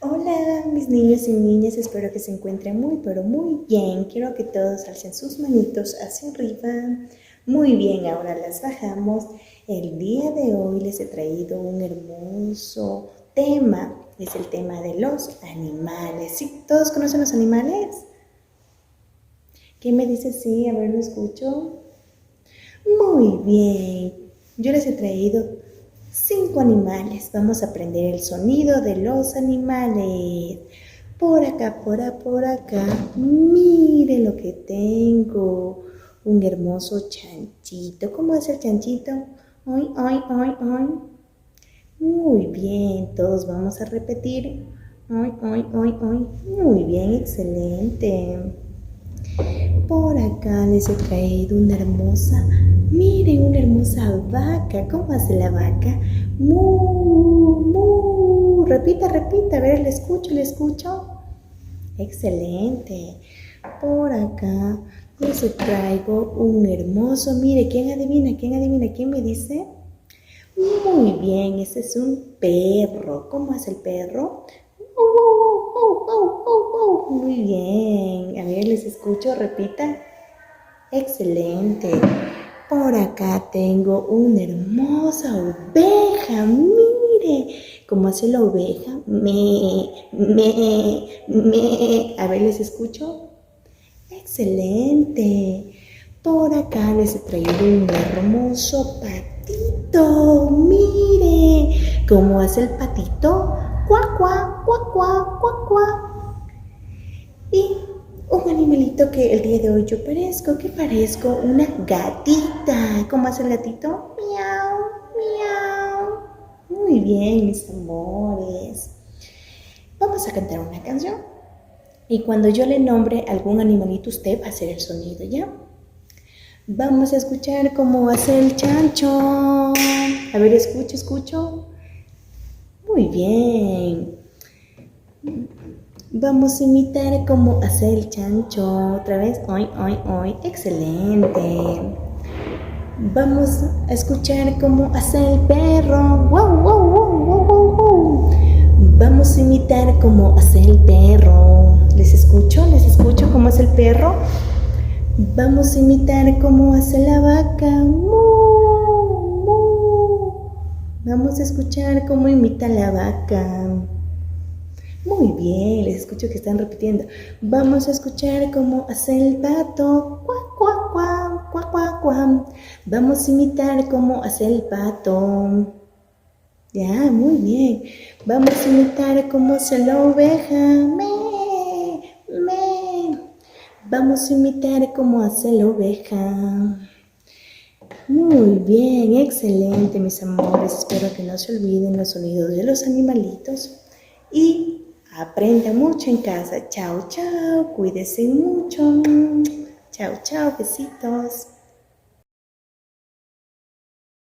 Hola, mis niños y niñas, espero que se encuentren muy, pero muy bien. Quiero que todos alcen sus manitos hacia arriba. Muy bien, ahora las bajamos. El día de hoy les he traído un hermoso tema. Es el tema de los animales. ¿Sí? ¿Todos conocen los animales? ¿Quién me dice sí? A ver, lo escucho. Muy bien, yo les he traído 5 animales. Vamos a aprender el sonido de los animales. Por acá, por acá. Mire lo que tengo. Un hermoso chanchito. ¿Cómo es el chanchito? Ay, ay, ay, ay. Muy bien, todos vamos a repetir. Ay, ay, ay, ay. Muy bien, excelente. Por acá les he traído miren, una hermosa vaca. ¿Cómo hace la vaca? Mu, mu. Repita, repita, a ver, le escucho, le escucho. Excelente. Por acá les traigo un hermoso, mire, ¿quién adivina? ¿Quién adivina? ¿Quién me dice? Muy bien, ese es un perro. ¿Cómo hace el perro? Muy bien. A ver, les escucho, repita. Excelente. Por acá tengo una hermosa oveja. Mire cómo hace la oveja. Me. A ver, les escucho. Excelente. Por acá les he traído un hermoso patito. Mire cómo hace el patito. Cuac, cuac, cuac, cuac, cuac, cuac. Y un animalito que el día de hoy yo parezco, que parezco una gatita. ¿Cómo hace el gatito? Miau, miau. Muy bien, mis amores. Vamos a cantar una canción. Y cuando yo le nombre algún animalito, usted va a hacer el sonido, ¿ya? Vamos a escuchar cómo hace el chancho. A ver, escucho, escucho. Muy bien. Vamos a imitar cómo hace el chancho. Otra vez. Hoy, hoy, hoy. Excelente. Vamos a escuchar cómo hace el perro. Wow, wow, wow, wow, wow, wow. Vamos a imitar cómo hace el perro. ¿Les escucho? ¿Les escucho cómo hace el perro? Vamos a imitar cómo hace la vaca. ¡Mu! ¡Mu! Vamos a escuchar cómo imita la vaca. Muy bien, les escucho que están repitiendo. Vamos a escuchar cómo hace el pato. Cuac, cuac, cuac, cuac, cuac, cuac. Vamos a imitar cómo hace el pato. Ya, muy bien. Vamos a imitar cómo hace la oveja. Me, me. Vamos a imitar cómo hace la oveja. Muy bien, excelente, mis amores. Espero que no se olviden los sonidos de los animalitos y aprendan mucho en casa. Chao, chao. Cuídense mucho. Chao, chao. Besitos.